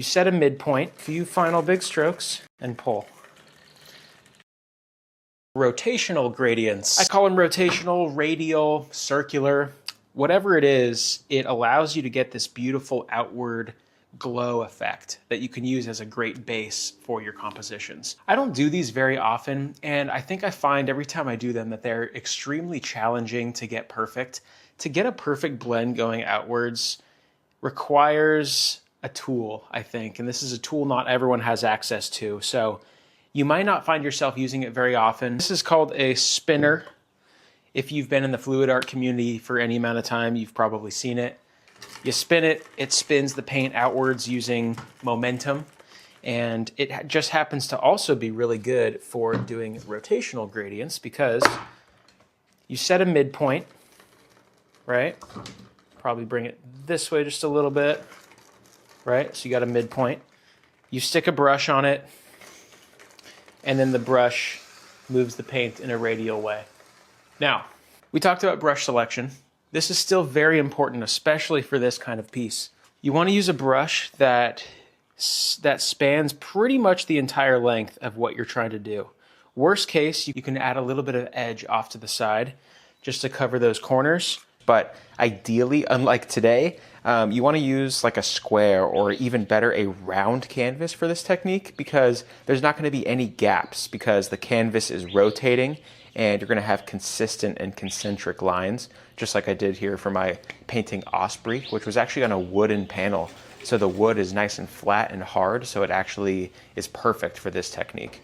You set a midpoint, few final big strokes, and pull. Rotational gradients. I call them rotational, radial, circular. Whatever it is, it allows you to get this beautiful outward glow effect that you can use as a great base for your compositions. I don't do these very often, and I think I find every time I do them that they're extremely challenging to get perfect. To get a perfect blend going outwards requires a tool, I think, and this is a tool not everyone has access to, so you might not find yourself using it very often. This is called a spinner. If you've been in the fluid art community for any amount of time, you've probably seen it. You spin it, it spins the paint outwards using momentum, and it just happens to also be really good for doing rotational gradients because you set a midpoint, right? Probably bring it this way just a little bit, right? So you got a midpoint. You stick a brush on it, and then the brush moves the paint in a radial way. Now, we talked about brush selection. This is still very important, especially for this kind of piece. You want to use a brush that spans pretty much the entire length of what you're trying to do. Worst case, you can add a little bit of edge off to the side just to cover those corners. But ideally, unlike today, you want to use like a square or even better, a round canvas for this technique because there's not going to be any gaps because the canvas is rotating and you're going to have consistent and concentric lines, just like I did here for my painting Osprey, which was actually on a wooden panel. So the wood is nice and flat and hard, so it actually is perfect for this technique.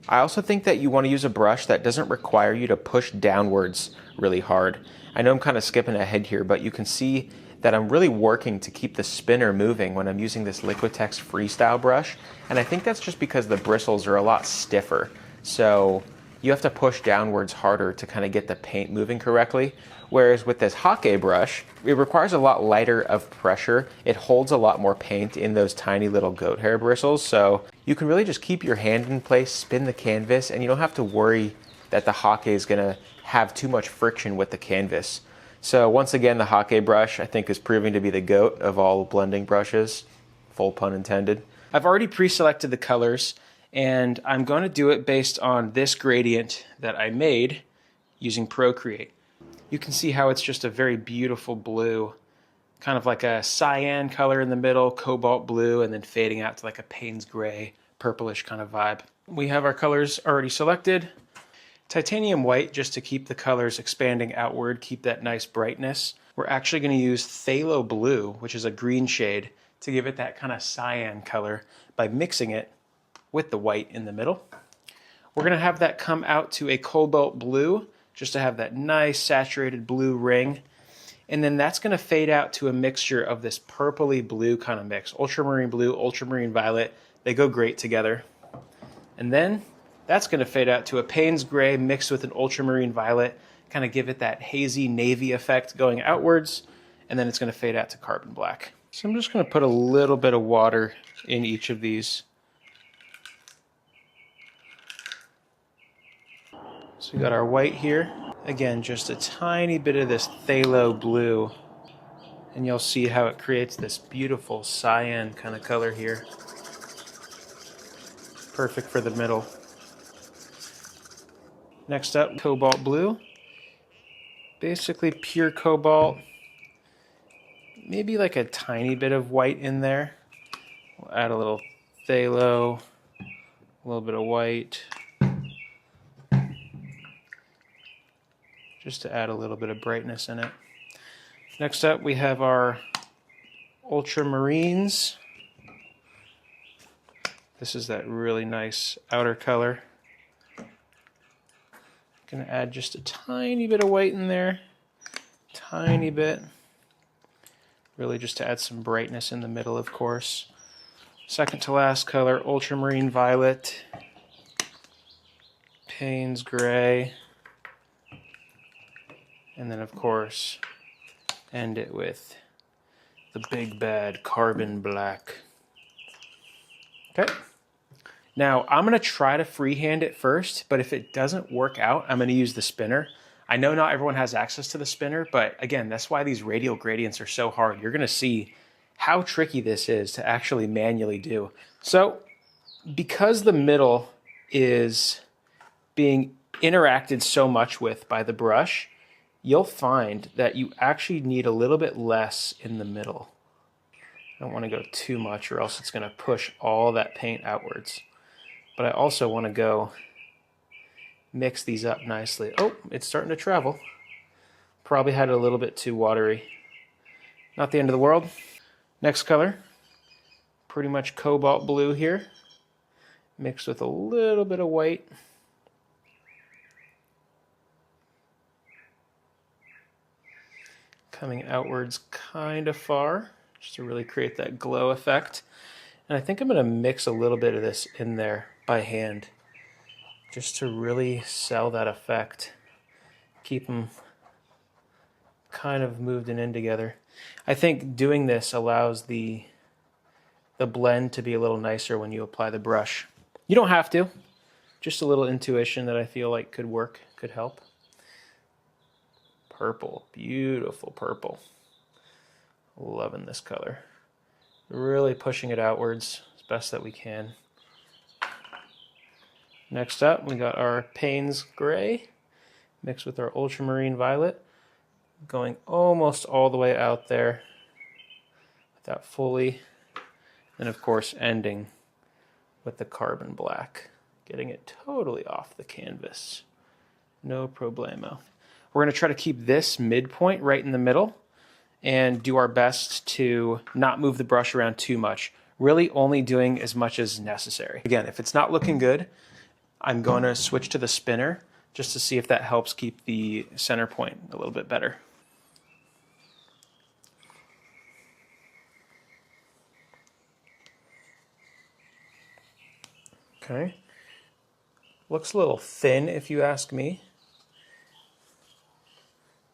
I also think that you want to use a brush that doesn't require you to push downwards really hard. I know I'm kind of skipping ahead here, but you can see that I'm really working to keep the spinner moving when I'm using this Liquitex Freestyle brush. And I think that's just because the bristles are a lot stiffer. So you have to push downwards harder to kind of get the paint moving correctly. Whereas with this Hake brush, it requires a lot lighter of pressure. It holds a lot more paint in those tiny little goat hair bristles. So you can really just keep your hand in place, spin the canvas, and you don't have to worry that the Hake is gonna have too much friction with the canvas. So once again, the Hake brush I think is proving to be the goat of all blending brushes, full pun intended. I've already pre-selected the colors and I'm going to do it based on this gradient that I made using Procreate. You can see how it's just a very beautiful blue, kind of like a cyan color in the middle, cobalt blue, and then fading out to like a Payne's gray, purplish kind of vibe. We have our colors already selected. Titanium white, just to keep the colors expanding outward, keep that nice brightness. We're actually going to use phthalo blue, which is a green shade, to give it that kind of cyan color by mixing it with the white in the middle. We're going to have that come out to a cobalt blue, just to have that nice saturated blue ring. And then that's going to fade out to a mixture of this purpley blue kind of mix. Ultramarine blue, ultramarine violet, they go great together. And then that's going to fade out to a Payne's gray mixed with an ultramarine violet, kind of give it that hazy navy effect going outwards. And then it's going to fade out to carbon black. So I'm just going to put a little bit of water in each of these. So we got our white here. Again, just a tiny bit of this phthalo blue. And you'll see how it creates this beautiful cyan kind of color here. Perfect for the middle. Next up, cobalt blue. Basically pure cobalt. Maybe like a tiny bit of white in there. We'll add a little phthalo, a little bit of white. Just to add a little bit of brightness in it. Next up, we have our ultramarines. This is that really nice outer color. Gonna add just a tiny bit of white in there. Tiny bit. Really just to add some brightness in the middle, of course. Second to last color, ultramarine violet. Payne's gray. And then, of course, end it with the big bad carbon black. Okay. Now, I'm going to try to freehand it first, but if it doesn't work out, I'm going to use the spinner. I know not everyone has access to the spinner, but again, that's why these radial gradients are so hard. You're going to see how tricky this is to actually manually do. So because the middle is being interacted so much with by the brush, you'll find that you actually need a little bit less in the middle. I don't want to go too much or else it's going to push all that paint outwards. But I also want to go mix these up nicely. Oh, it's starting to travel. Probably had it a little bit too watery. Not the end of the world. Next color, pretty much cobalt blue here, mixed with a little bit of white. Coming outwards kind of far, just to really create that glow effect. And I think I'm going to mix a little bit of this in there by hand, just to really sell that effect. Keep them kind of moved and in together. I think doing this allows the blend to be a little nicer when you apply the brush. You don't have to, just a little intuition that I feel like could work, could help. Purple, beautiful purple. Loving this color. Really pushing it outwards as best that we can. Next up, we got our Payne's Gray mixed with our Ultramarine Violet, going almost all the way out there without fully, and of course ending with the Carbon Black, getting it totally off the canvas. No problemo. We're going to try to keep this midpoint right in the middle and do our best to not move the brush around too much, really only doing as much as necessary. Again, if it's not looking good, I'm going to switch to the spinner just to see if that helps keep the center point a little bit better. Okay, looks a little thin if you ask me,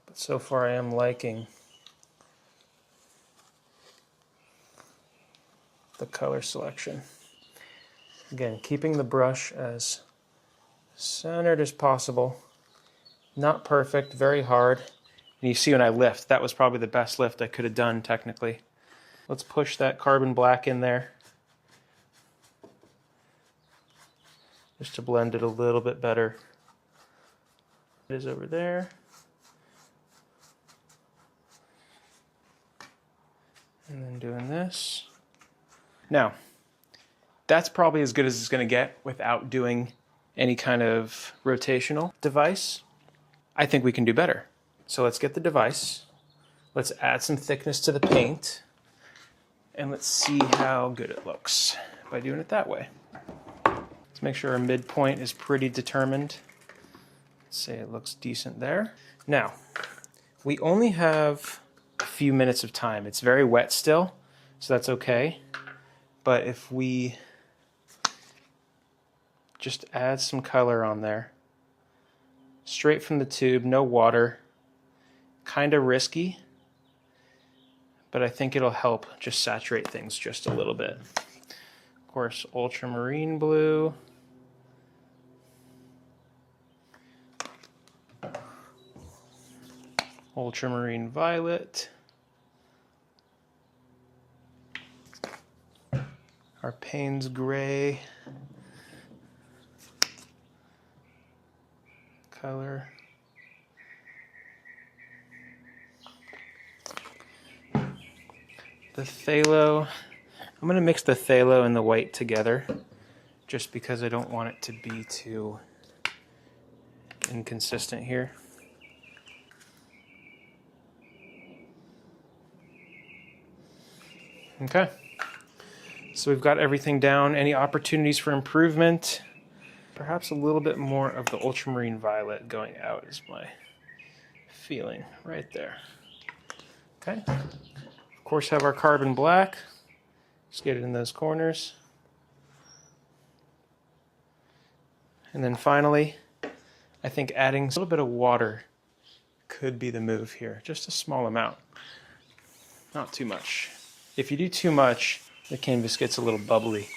but so far I am liking the color selection. Again, keeping the brush as centered as possible. Not perfect, very hard. And you see when I lift, that was probably the best lift I could have done technically. Let's push that Carbon Black in there, just to blend it a little bit better. It is over there. And then doing this. Now, that's probably as good as it's going to get without doing any kind of rotational device. I think we can do better. So let's get the device. Let's add some thickness to the paint. And let's see how good it looks by doing it that way. Let's make sure our midpoint is pretty determined. Let's say it looks decent there. Now, we only have a few minutes of time. It's very wet still, so that's okay. But if we just add some color on there, straight from the tube, no water, kind of risky, but I think it'll help just saturate things just a little bit. Of course, ultramarine blue. Ultramarine violet. Our Payne's Gray color. The phthalo. I'm going to mix the phthalo and the white together just because I don't want it to be too inconsistent here. Okay. So we've got everything down. Any opportunities for improvement? Perhaps a little bit more of the ultramarine violet going out is my feeling right there. Okay. Of course, have our Carbon Black. Just get it in those corners. And then finally, I think adding a little bit of water could be the move here. Just a small amount. Not too much. If you do too much, the canvas gets a little bubbly.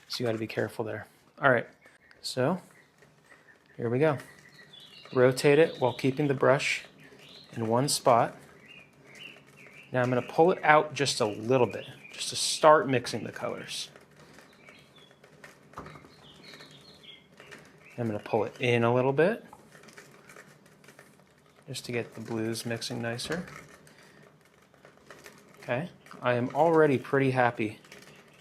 So you got to be careful there. All right, so here we go. Rotate it while keeping the brush in one spot. Now I'm going to pull it out just a little bit, just to start mixing the colors. I'm going to pull it in a little bit, just to get the blues mixing nicer. Okay, I am already pretty happy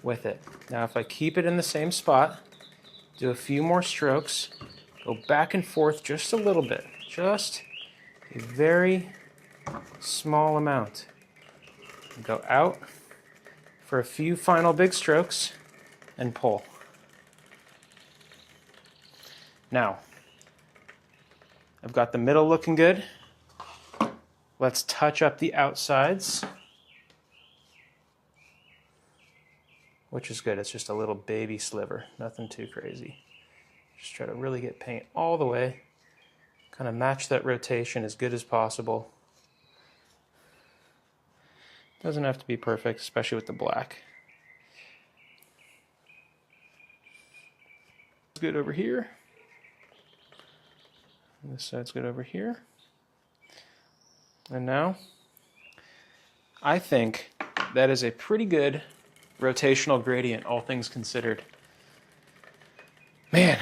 with it. Now if I keep it in the same spot, do a few more strokes, go back and forth just a little bit, just a very small amount. Go out for a few final big strokes and pull. Now, I've got the middle looking good. Let's touch up the outsides, which is good. It's just a little baby sliver, nothing too crazy. Just try to really get paint all the way, kind of match that rotation as good as possible. Doesn't have to be perfect, especially with the black. It's good over here. This side's good over here. And now, I think that is a pretty good rotational gradient, all things considered. Man,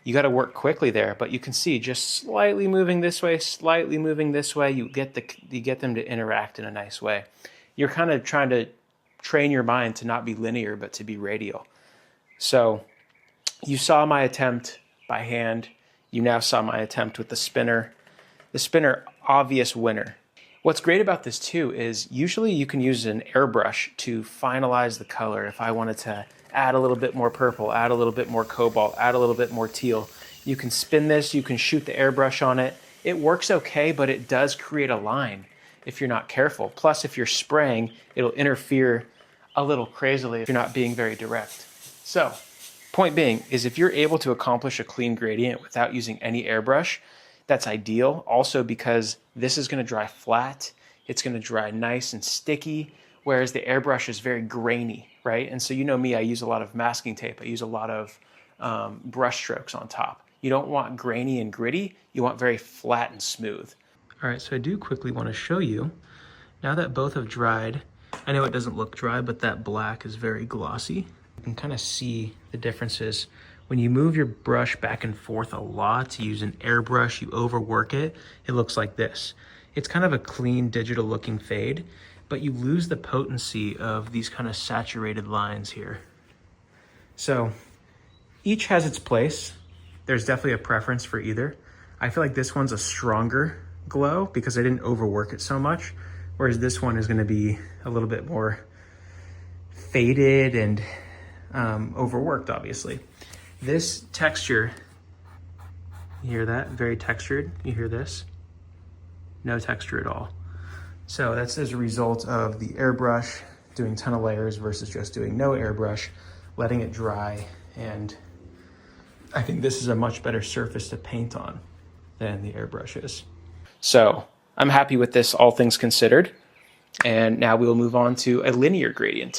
you got to work quickly there, but you can see just slightly moving this way, slightly moving this way, you get them to interact in a nice way. You're kind of trying to train your mind to not be linear, but to be radial. So you saw my attempt by hand. You now saw my attempt with the spinner. The spinner, obvious winner. What's great about this too is usually you can use an airbrush to finalize the color. If I wanted to add a little bit more purple, add a little bit more cobalt, add a little bit more teal, you can spin this, you can shoot the airbrush on it. It works okay, but it does create a line if you're not careful. Plus, if you're spraying, it'll interfere a little crazily if you're not being very direct. So, point being is if you're able to accomplish a clean gradient without using any airbrush, that's ideal. Also because this is going to dry flat, it's going to dry nice and sticky, whereas the airbrush is very grainy, right? And so you know me, I use a lot of masking tape. I use a lot of brush strokes on top. You don't want grainy and gritty, you want very flat and smooth. All right, so I do quickly want to show you, now that both have dried, I know it doesn't look dry, but that black is very glossy. You can kind of see the differences. When you move your brush back and forth a lot to use an airbrush, you overwork it, it looks like this. It's kind of a clean digital looking fade, but you lose the potency of these kind of saturated lines here. So each has its place. There's definitely a preference for either. I feel like this one's a stronger glow because I didn't overwork it so much, whereas this one is going to be a little bit more faded and overworked, obviously. This texture, you hear that? Very textured. You hear this? No texture at all. So that's as a result of the airbrush doing a ton of layers versus just doing no airbrush, letting it dry, and I think this is a much better surface to paint on than the airbrush is. So I'm happy with this, all things considered. And now we'll move on to a linear gradient.